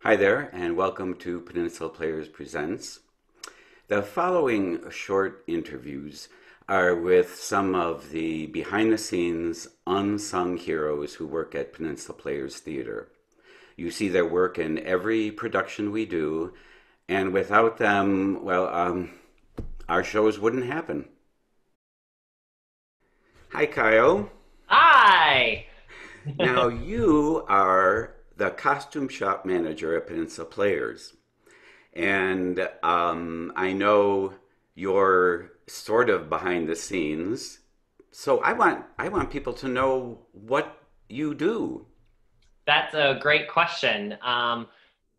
Hi there, and welcome to Peninsula Players Presents. The following short interviews are with some of the behind the scenes unsung heroes who work at Peninsula Players Theater. You see their work in every production we do, and without them, our shows wouldn't happen. Hi, Kyle. Hi. Now, you are the costume shop manager at Peninsula Players. And I know you're sort of behind the scenes. So I want people to know what you do. That's a great question.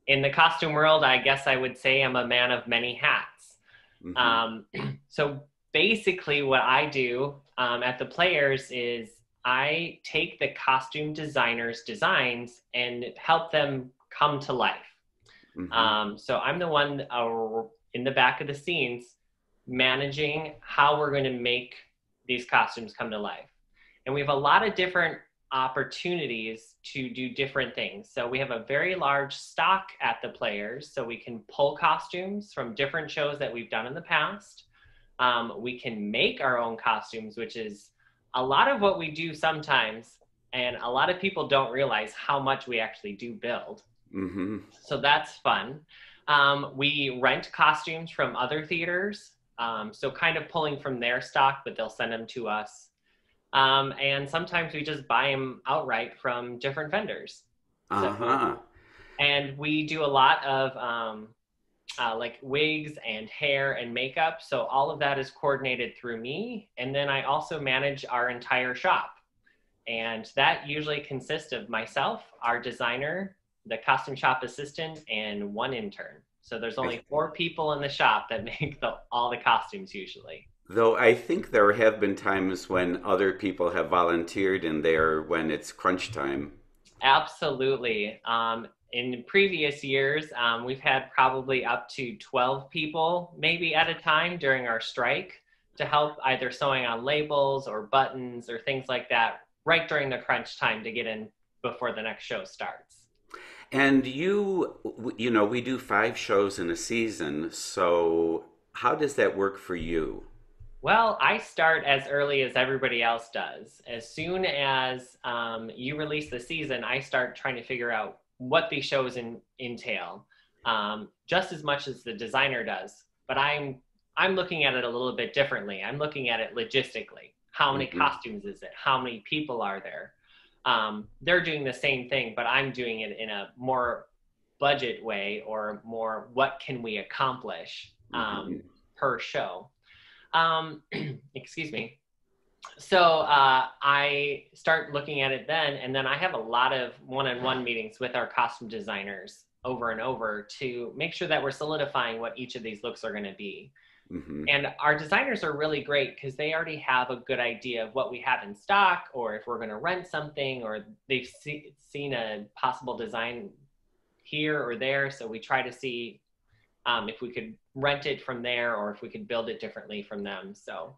In the costume world, I guess I would say I'm a man of many hats. Hmm. Um, so basically, what I do at the Players is I take the costume designers' designs and help them come to life. Hmm. So I'm the one in the back of the scenes managing how we're going to make these costumes come to life. And we have a lot of different opportunities to do different things. So we have a very large stock at the Players, so we can pull costumes from different shows that we've done in the past. We can make our own costumes, which is a lot of what we do sometimes. And a lot of people don't realize how much we actually do build. Hmm. So that's fun. We rent costumes from other theaters, so kind of pulling from their stock, but they'll send them to us. And sometimes we just buy them outright from different vendors. So, Uh-huh. and we do a lot of like wigs and hair and makeup. So all of that is coordinated through me. And then I also manage our entire shop. And that usually consists of myself, our designer, the costume shop assistant, and one intern. So there's I, only four people in the shop that make all the costumes usually. though I think there have been times when other people have volunteered in there when it's crunch time. Absolutely. In previous years, we've had probably up to 12 people, maybe at a time during our strike, to help either sewing on labels or buttons or things like that right during the crunch time to get in before the next show starts. And we do 5 shows in a season. So how does that work for you? Well, I start as early as everybody else does. As soon as you release the season, I start trying to figure out what these shows entail, just as much as the designer does. But I'm looking at it a little bit differently. I'm looking at it logistically. How many Hmm. costumes is it? How many people are there? They're doing the same thing, but I'm doing it in a more budget way or more what can we accomplish Hmm. per show. Um, excuse me. So I start looking at it then, and then I have a lot of one-on-one meetings with our costume designers over and over to make sure that we're solidifying what each of these looks are going to be. Hmm. And our designers are really great because they already have a good idea of what we have in stock, or if we're going to rent something, or they've seen a possible design here or there. So we try to see if we could rent it from there or if we could build it differently from them. So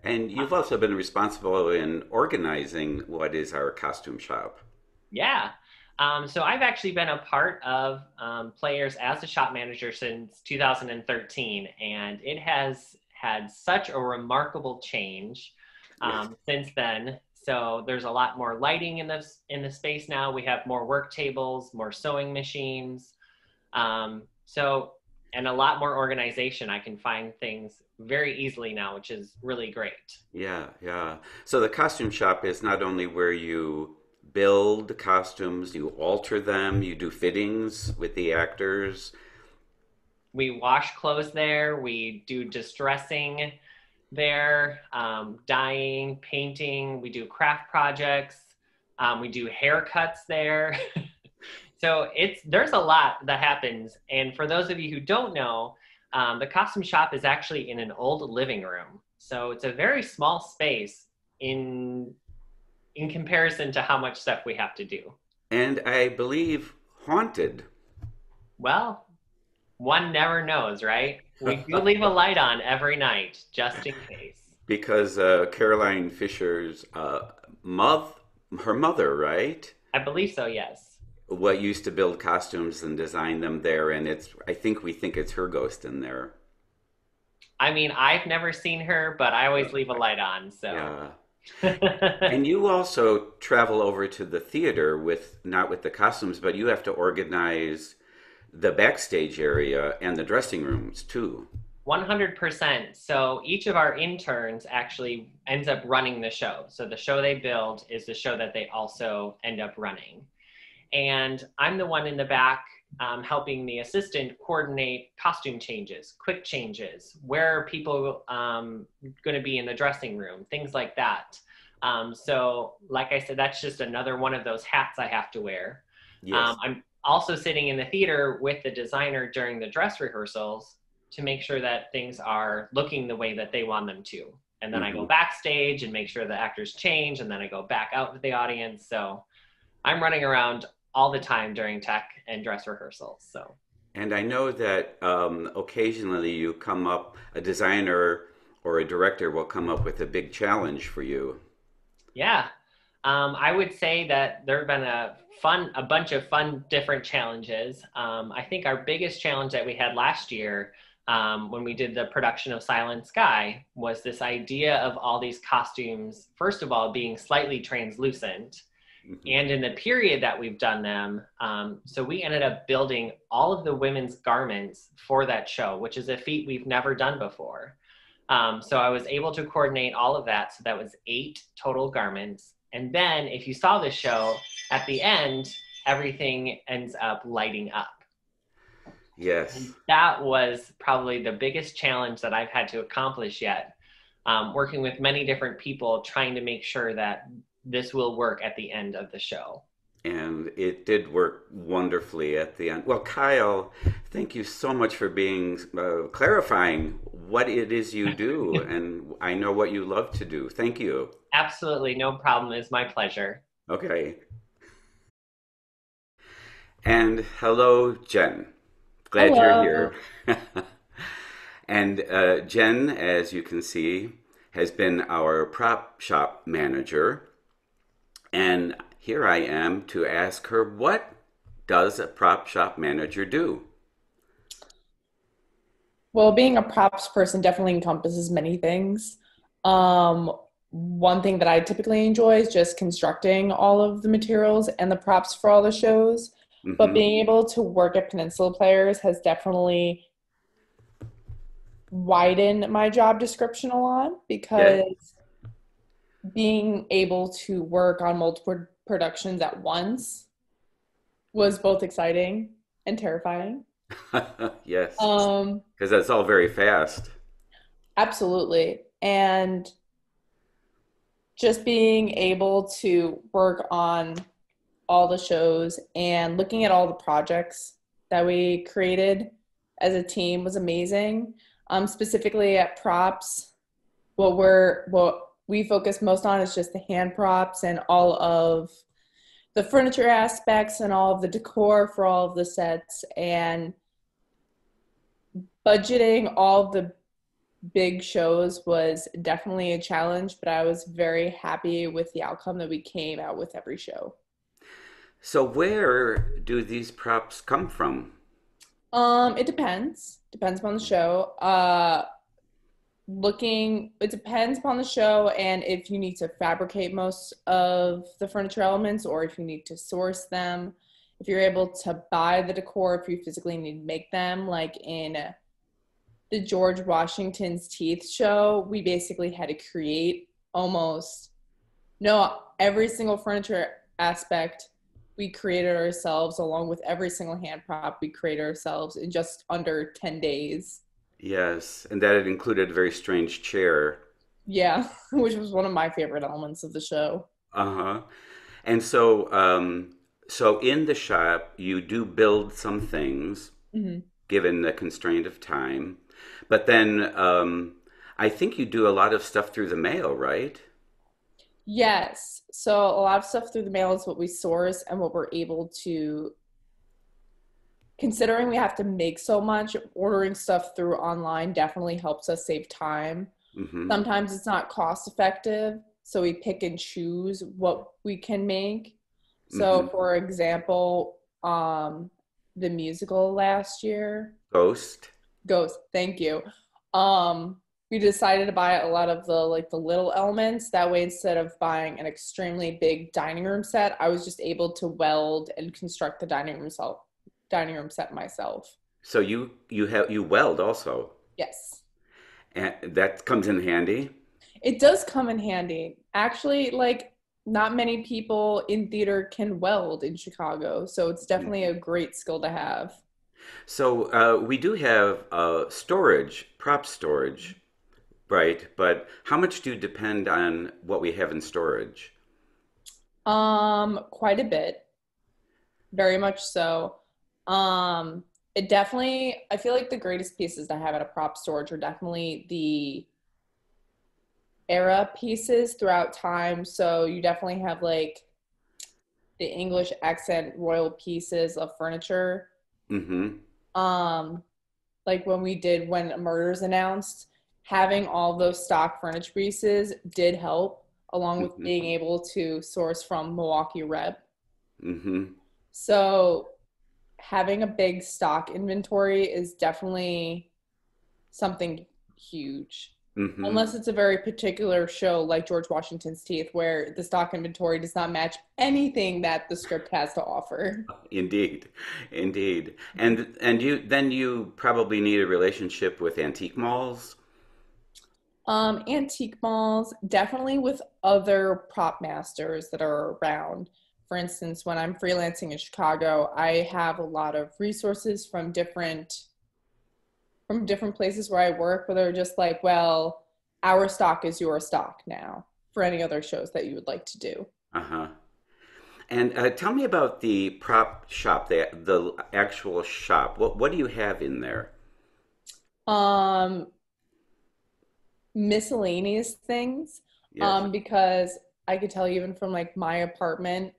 And you've also been responsible in organizing what is our costume shop. yeah. So I've actually been a part of Players as a shop manager since 2013, and it has had such a remarkable change Yes. since then. So there's a lot more lighting in the space now. We have more work tables, more sewing machines. So and a lot more organization. I can find things very easily now, which is really great. Yeah, yeah. So the costume shop is not only where you build costumes, you alter them, you do fittings with the actors. We wash clothes there. We do distressing there, dyeing, painting. We do craft projects. We do haircuts there. So there's a lot that happens. And for those of you who don't know, the costume shop is actually in an old living room. So it's a very small space in in comparison to how much stuff we have to do. And I believe haunted. Well, one never knows, right? We do leave a light on every night just in case. Because Caroline Fisher's her mother, right, I believe so, yes. what used to build costumes and design them there, and I think we think it's her ghost in there. I mean, I've never seen her, but I always leave a light on, so. Yeah. And you also travel over to the theater with not with the costumes, but you have to organize the backstage area and the dressing rooms too. 100%. So each of our interns actually ends up running the show. So the show they build is the show that they also end up running. And I'm the one in the back helping the assistant coordinate costume changes, quick changes, where are people going to be in the dressing room, things like that. So like I said, that's just another one of those hats I have to wear. Yes. I'm also sitting in the theater with the designer during the dress rehearsals to make sure that things are looking the way that they want them to. And then I go backstage and make sure the actors change, and then I go back out to the audience. So I'm running around all the time during tech and dress rehearsals. So. And I know that occasionally a designer or a director will come up with a big challenge for you. Yeah. I would say that there have been a bunch of fun, different challenges. I think our biggest challenge that we had last year when we did the production of Silent Sky was this idea of all these costumes, first of all, being slightly translucent. And in the period that we've done them, so we ended up building all of the women's garments for that show, which is a feat we've never done before. So I was able to coordinate all of that. So that was 8 total garments. And then if you saw the show, at the end, everything ends up lighting up. Yes. And that was probably the biggest challenge that I've had to accomplish yet, working with many different people, trying to make sure that this will work at the end of the show. And it did work wonderfully at the end. Well, Kyle, thank you so much for being clarifying what it is you do, and I know what you love to do. Thank you. Absolutely, no problem. It's my pleasure. Okay. And hello, Jenn. Glad Hello. you're here. And Jenn, as you can see, has been our prop shop manager. And here I am to ask her, what does a prop shop manager do? Well, being a props person definitely encompasses many things. One thing that I typically enjoy is just constructing all of the materials and the props for all the shows. But Hmm. being able to work at Peninsula Players has definitely widened my job description a lot Yes. because being able to work on multiple productions at once was both exciting and terrifying. Yes. Um, Because that's all very fast. Absolutely. And just being able to work on all the shows and looking at all the projects that we created as a team was amazing. Specifically at props, what we focus most on is just the hand props and all of the furniture aspects and all of the decor for all of the sets, and budgeting all of the big shows was definitely a challenge, but I was very happy with the outcome that we came out with every show. So where do these props come from? It depends. Depends upon the show. It depends upon the show and if you need to fabricate most of the furniture elements or if you need to source them. If you're able to buy the decor, if you physically need to make them, like in the George Washington's Teeth show, we basically had to create every single furniture aspect we created ourselves, along with every single hand prop we created ourselves in just under 10 days. Yes, and that it included a very strange chair. Yeah, which was one of my favorite elements of the show. Uh-huh. And so in the shop, you do build some things, Hmm. given the constraint of time. But then I think you do a lot of stuff through the mail, right? Yes, so a lot of stuff through the mail is what we source and what we're able to, considering we have to make so much, ordering stuff through online definitely helps us save time. Mm-hmm. Sometimes it's not cost effective, so we pick and choose what we can make. Mm-hmm. So, for example, um the musical last year. Ghost. Ghost, thank you. We decided to buy a lot of the like the little elements. That way, instead of buying an extremely big dining room set, I was just able to weld and construct the dining room set myself. So you weld also, Yes. and that comes in handy. It does come in handy. Actually, like not many people in theater can weld in Chicago, so it's definitely a great skill to have. So we do have storage, prop storage, right? But how much do you depend on what we have in storage? Quite a bit, very much so. It definitely, I feel like the greatest pieces to have at a prop storage are definitely the era pieces throughout time. So you definitely have like the English accent royal pieces of furniture. Mm-hmm. Um, like when a murder's announced, having all those stock furniture pieces did help, along with Mm-hmm. being able to source from Milwaukee Rep. Mm-hmm. So having a big stock inventory is definitely something huge. Mm-hmm. Unless it's a very particular show like George Washington's Teeth, where the stock inventory does not match anything that the script has to offer. Indeed, indeed. And you probably need a relationship with antique malls. Antique malls, definitely with other prop masters that are around. For instance, when I'm freelancing in Chicago, I have a lot of resources from different places where I work where they're just like, well, our stock is your stock now for any other shows that you would like to do. Uh-huh. And tell me about the prop shop, the actual shop. What do you have in there? Um, Miscellaneous things, Yes. because I could tell even from like my apartment,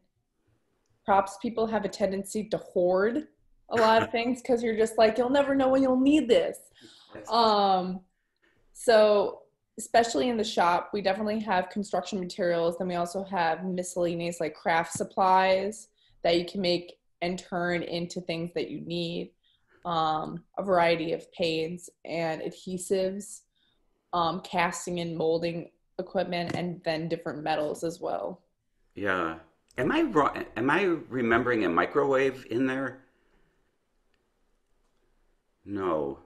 props people have a tendency to hoard a lot of things because you're just like, you'll never know when you'll need this. Yes. Um, So, especially in the shop, we definitely have construction materials. Then we also have miscellaneous like craft supplies that you can make and turn into things that you need. A variety of paints and adhesives, casting and molding equipment, and then different metals as well. Yeah. Am I wrong? Am I remembering a microwave in there? No.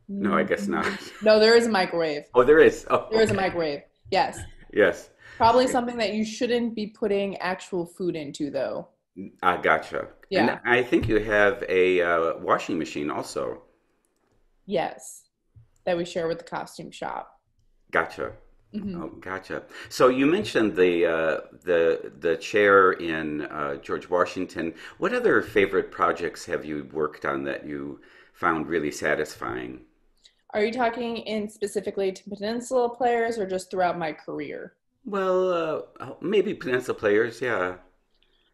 No, I guess not. No, there is a microwave. Oh, there is. Oh, There is a okay. microwave. Yes. Yes. Probably something that you shouldn't be putting actual food into, though. I gotcha. And Yeah. I think you have a washing machine also. Yes. That we share with the costume shop. Gotcha. Hmm. Oh, gotcha. So you mentioned the chair in George Washington. What other favorite projects have you worked on that you found really satisfying? Are you talking in specifically to Peninsula players or just throughout my career? Well, maybe Peninsula Players, yeah.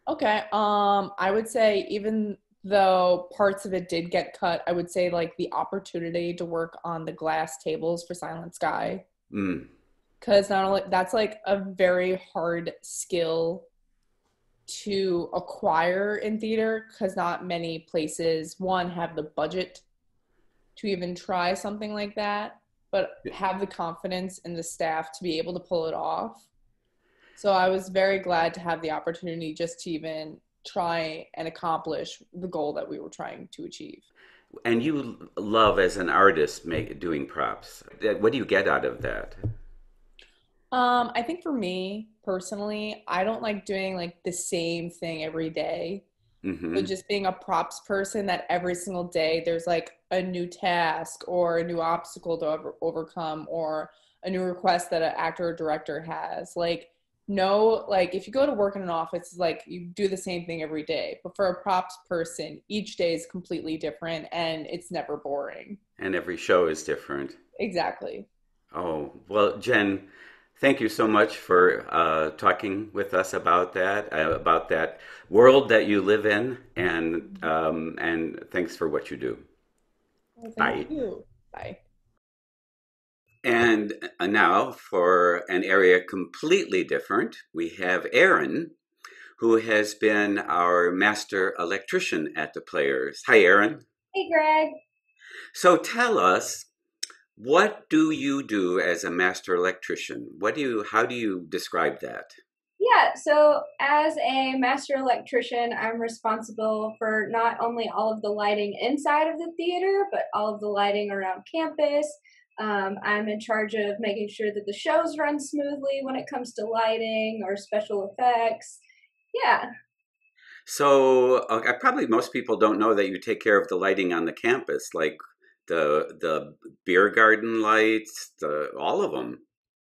Okay. I would say even though parts of it did get cut, I would say like the opportunity to work on the glass tables for Silent Sky. Mm, Because not only that's like a very hard skill to acquire in theater because not many places one have the budget to even try something like that, but have the confidence in the staff to be able to pull it off. So I was very glad to have the opportunity just to even try and accomplish the goal that we were trying to achieve. and you love as an artist doing props. What do you get out of that? I think for me personally, I don't like doing like the same thing every day. So Mm-hmm. just being a props person that every single day there's like a new task or a new obstacle to overcome or a new request that an actor or director has. Like no, like if you go to work in an office, it's like you do the same thing every day. But for a props person, each day is completely different and it's never boring. And every show is different. Exactly. Oh, well, Jen, thank you so much for talking with us about that world that you live in, and thanks for what you do. Well, thank Bye. you. Bye. And now for an area completely different, we have Erin, who has been our master electrician at the Players. Hi, Erin. Hey, Greg. So tell us, what do you do as a master electrician? How do you describe that? Yeah, so as a master electrician, I'm responsible for not only all of the lighting inside of the theater, but all of the lighting around campus. I'm in charge of making sure that the shows run smoothly when it comes to lighting or special effects. Yeah. So probably most people don't know that you take care of the lighting on the campus, like the beer garden lights, all of them.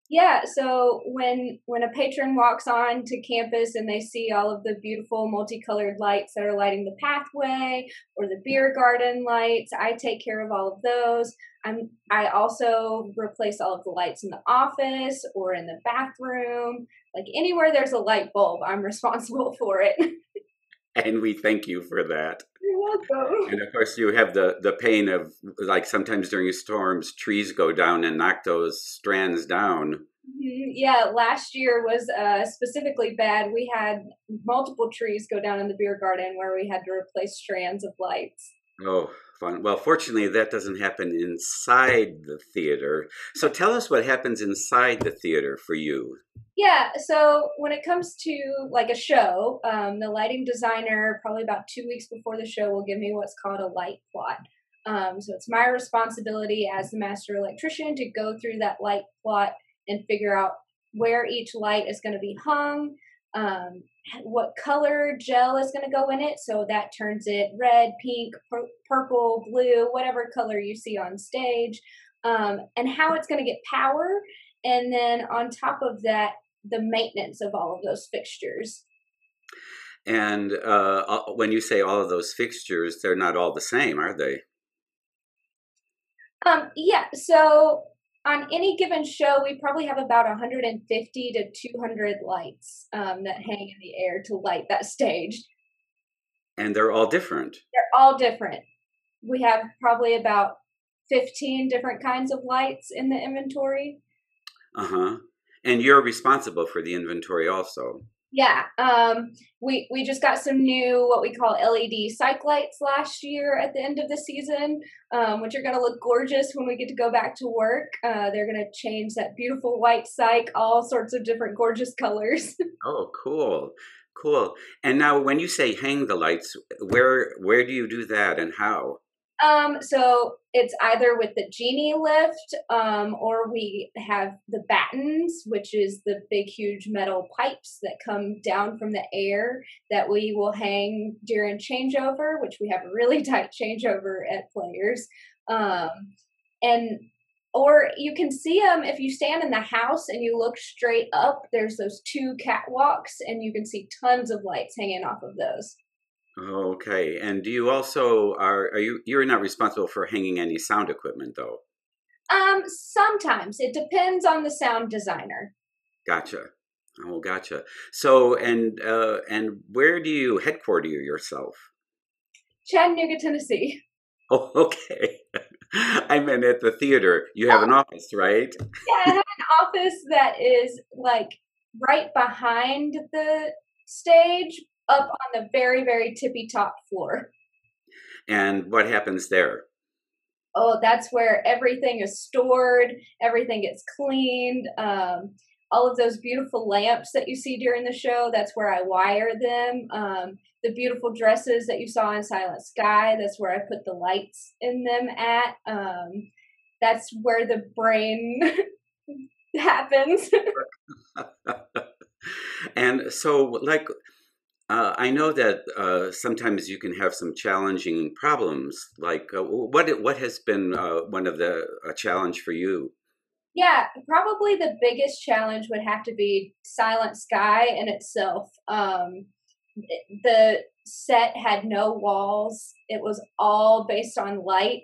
Yeah, so when a patron walks on to campus and they see all of the beautiful multicolored lights that are lighting the pathway or the beer garden lights, I take care of all of those. I also replace all of the lights in the office or in the bathroom. Like anywhere there's a light bulb, I'm responsible for it. And we thank you for that. You're welcome. And of course, you have the pain of, like, sometimes during storms, trees go down and knock those strands down. Yeah, last year was specifically bad. We had multiple trees go down in the beer garden where we had to replace strands of lights. Oh, fun. Well, fortunately, that doesn't happen inside the theater. So tell us what happens inside the theater for you. Yeah, so when it comes to like a show, the lighting designer, probably about 2 weeks before the show, will give me what's called a light plot. So it's my responsibility as the master electrician to go through that light plot and figure out where each light is going to be hung, what color gel is going to go in it. So that turns it red, pink, purple, blue, whatever color you see on stage, and how it's going to get power. And then on top of that, the maintenance of all of those fixtures. And when you say all of those fixtures, they're not all the same, are they? Yeah, so on any given show, we probably have about 150 to 200 lights that hang in the air to light that stage. And they're all different. They're all different. We have probably about 15 different kinds of lights in the inventory. Uh-huh. And you're responsible for the inventory also. Yeah, we just got some new what we call LED cyc lights last year at the end of the season, which are going to look gorgeous when we get to go back to work. They're going to change that beautiful white cyc, all sorts of different gorgeous colors. Oh, cool. Cool. And now when you say hang the lights, where do you do that and how? So it's either with the genie lift, or we have the battens, which is the big, huge metal pipes that come down from the air that we will hang during changeover, which we have a really tight changeover at Players. Or you can see them if you stand in the house and you look straight up, there's those two catwalks and you can see tons of lights hanging off of those. Okay. And do you also you're not responsible for hanging any sound equipment though? Sometimes it depends on the sound designer. Gotcha. Oh, gotcha. So, and where do you headquarter yourself? Chattanooga, Tennessee. Oh, okay. I meant at the theater. You have an office, right? Yeah, I have an office that is like right behind the stage, up on the very, very tippy top floor. And what happens there? Oh, that's where everything is stored. Everything gets cleaned. All of those beautiful lamps that you see during the show, that's where I wire them. The beautiful dresses that you saw in Silent Sky, that's where I put the lights in them at. That's where the brain happens. And so, like, I know that sometimes you can have some challenging problems. Like, what has been one of a challenge for you? Yeah, probably the biggest challenge would have to be Silent Sky in itself. The set had no walls. It was all based on light.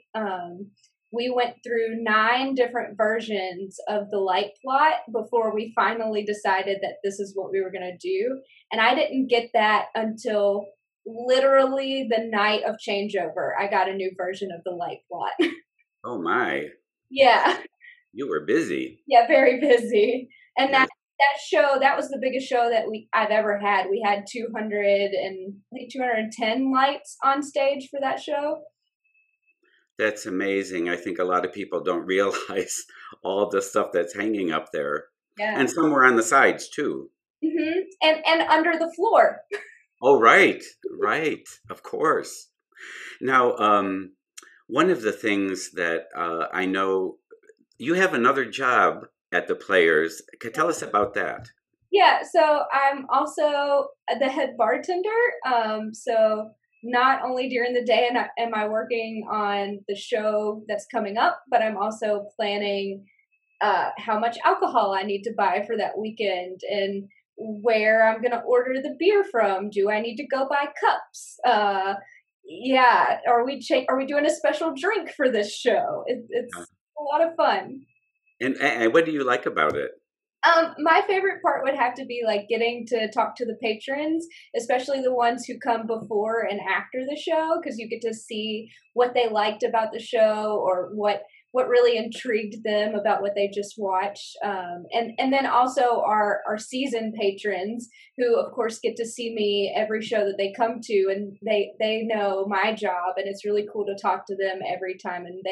We went through 9 different versions of the light plot before we finally decided that this is what we were going to do. And I didn't get that until literally the night of changeover. I got a new version of the light plot. Oh my. Yeah. You were busy. Yeah, very busy. And Yes. that show, that was the biggest show that I've ever had. We had 210 lights on stage for that show. That's amazing. I think a lot of people don't realize all the stuff that's hanging up there. Yeah. And somewhere on the sides too. Mm-hmm. And under the floor. Oh, right. Of course. Now, one of the things that I know, you have another job at the Players. Could tell us about that? Yeah, so I'm also the head bartender. So not only during the day am I working on the show that's coming up, but I'm also planning how much alcohol I need to buy for that weekend and where I'm going to order the beer from. Do I need to go buy cups? Yeah, are we doing a special drink for this show? It's a lot of fun. And what do you like about it? My favorite part would have to be like getting to talk to the patrons, especially the ones who come before and after the show, because you get to see what they liked about the show or what really intrigued them about what they just watched. And then also our season patrons who of course get to see me every show that they come to, and they know my job, and it's really cool to talk to them every time, and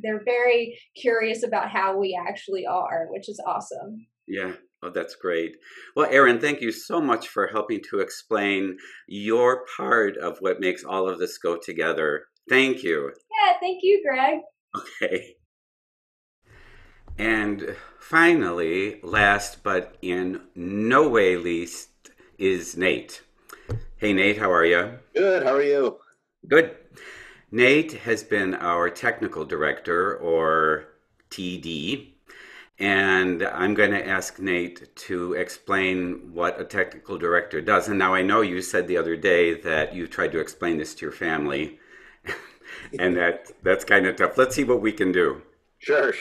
they're very curious about how we actually are, which is awesome. Yeah. Oh, that's great. Well, Erin, thank you so much for helping to explain your part of what makes all of this go together. Thank you. Yeah, thank you, Greg. Okay. And finally, last but in no way least, is Nate. Hey, Nate, how are you? Good. How are you? Good. Nate has been our technical director, or TD. And I'm going to ask Nate to explain what a technical director does. And now I know you said the other day that you tried to explain this to your family, and that's kind of tough. Let's see what we can do. Sure.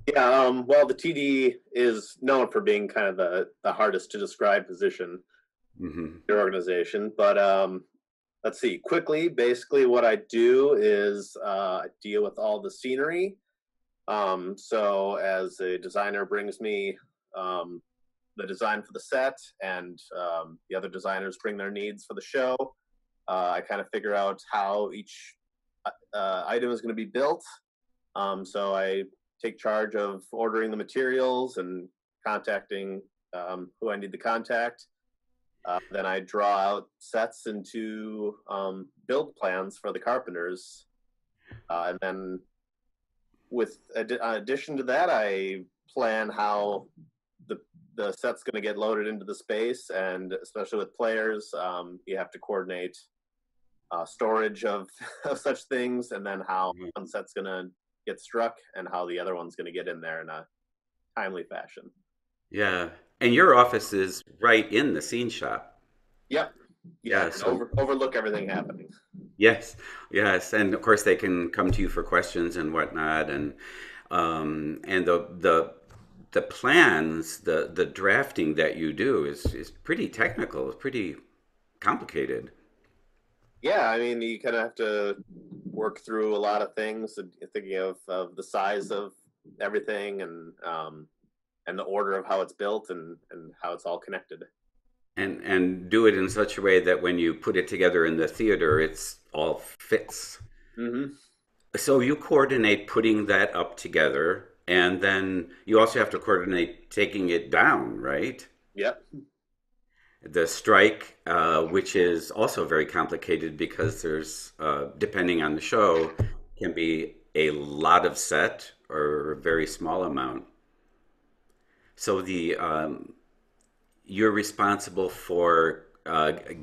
Yeah. Well, the TD is known for being kind of the hardest to describe position in your organization. But let's see. Quickly, basically, what I do is I deal with all the scenery. So as a designer brings me the design for the set, and the other designers bring their needs for the show, I kind of figure out how each item is going to be built. So I take charge of ordering the materials and contacting who I need to contact. Then I draw out sets into build plans for the carpenters. And then with addition to that, I plan how the set's going to get loaded into the space, and especially with players, you have to coordinate storage of such things, and then how one set's going to get struck and how the other one's going to get in there in a timely fashion. Yeah. And your office is right in the scene shop. Yep. Yeah. So overlook everything happening. Yes. And of course they can come to you for questions and whatnot. And the plans, the drafting that you do is pretty technical. It's pretty complicated. Yeah, I mean, you kind of have to work through a lot of things, thinking of the size of everything, and the order of how it's built, and how it's all connected. And do it in such a way that when you put it together in the theater, it's all fits. Mm-hmm. So you coordinate putting that up together, and then you also have to coordinate taking it down, right? Yep. The strike, which is also very complicated because there's, depending on the show, can be a lot of set or a very small amount. So you're responsible for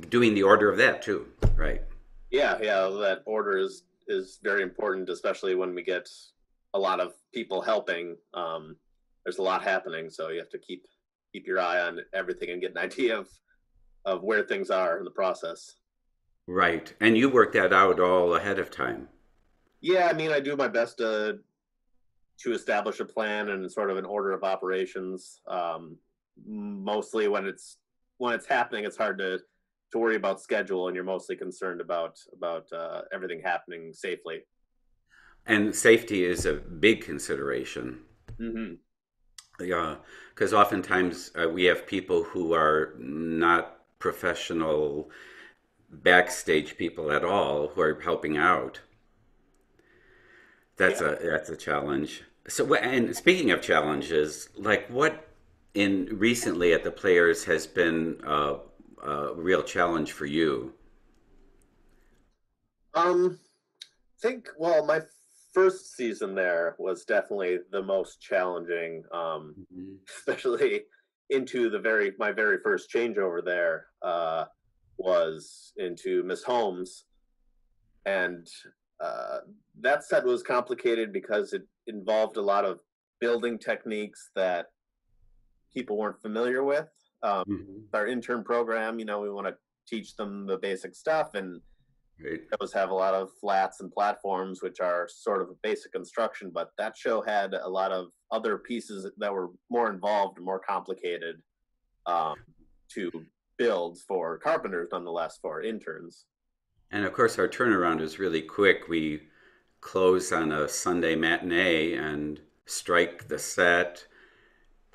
doing the order of that too, right? Yeah. That order is very important, especially when we get a lot of people helping. There's a lot happening, so you have to keep your eye on everything and get an idea of where things are in the process. Right. And you work that out all ahead of time. Yeah, I mean, I do my best to establish a plan and sort of an order of operations. Mostly when it's happening, it's hard to worry about schedule, and you're mostly concerned about everything happening safely. And safety is a big consideration. Mm-hmm. Yeah, because oftentimes we have people who are not professional backstage people at all who are helping out. Yeah. That's a challenge. So, and speaking of challenges, like what in recently at the Players has been a real challenge for you? Um, think well, my first season there was definitely the most challenging, Mhm. especially into the very my very first changeover there was into Miss Holmes, and uh, that set was complicated because it involved a lot of building techniques that people weren't familiar with. Um, Mhm. our intern program, we want to teach them the basic stuff, and Right. those have a lot of flats and platforms, which are sort of a basic construction. But that show had a lot of other pieces that were more involved and more complicated um, to build for carpenters, nonetheless, for interns. And of course, our turnaround is really quick. We close on a Sunday matinee and strike the set,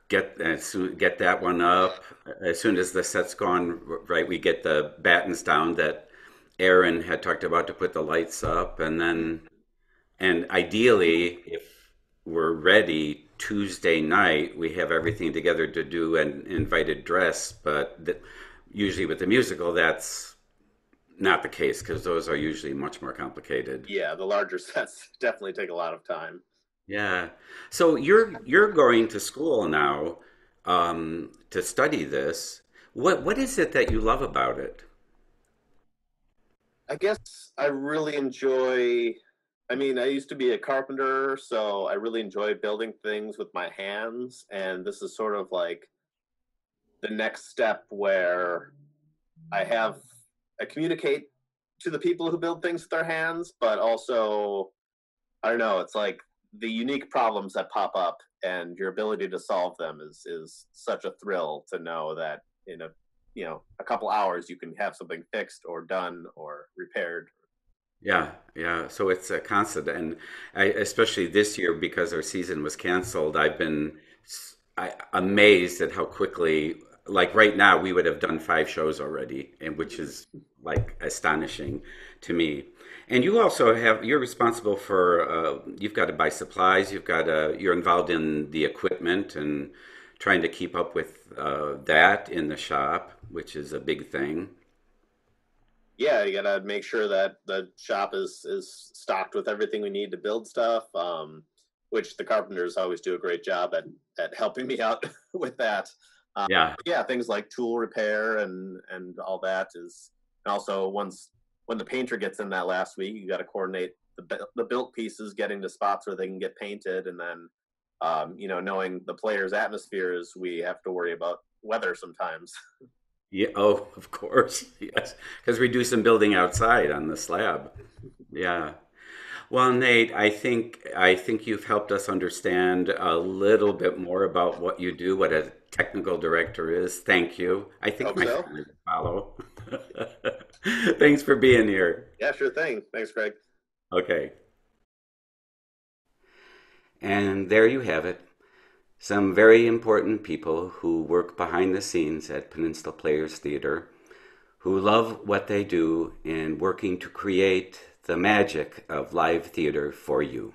get that one up. As soon as the set's gone, right, we get the battens down that Erin had talked about to put the lights up, and ideally, if we're ready Tuesday night, we have everything together to do an invited dress. But usually with the musical, that's not the case because those are usually much more complicated. Yeah, the larger sets definitely take a lot of time. Yeah. So you're going to school now to study this. What is it that you love about it? I guess I really enjoy. I mean, I used to be a carpenter, so I really enjoy building things with my hands. And this is sort of like the next step where I have I communicate to the people who build things with their hands, but also I don't know, it's like the unique problems that pop up and your ability to solve them is such a thrill to know that in a couple hours you can have something fixed or done or repaired. Yeah, yeah. So it's a constant, and especially this year because our season was canceled, I've been amazed at how quickly, like right now, we would have done 5 shows already, and which is like astonishing to me. And you also you're responsible for, you've got to buy supplies, you're involved in the equipment and trying to keep up with that in the shop, which is a big thing. Yeah, you gotta make sure that the shop is stocked with everything we need to build stuff. Which the carpenters always do a great job at helping me out with that. Yeah. Yeah, things like tool repair and all that is, and also when the painter gets in that last week, you got to coordinate the built pieces getting to spots where they can get painted, and then knowing the players' atmospheres, we have to worry about weather sometimes. Yeah, oh, of course. Yes, because we do some building outside on the slab. Yeah. Well, Nate, I think you've helped us understand a little bit more about what you do, what a technical director is. Thank you. I think Hope my so. family will follow. Thanks for being here. Yeah, sure thing. Thanks, Greg. Okay. And there you have it. Some very important people who work behind the scenes at Peninsula Players Theater, who love what they do in working to create the magic of live theater for you.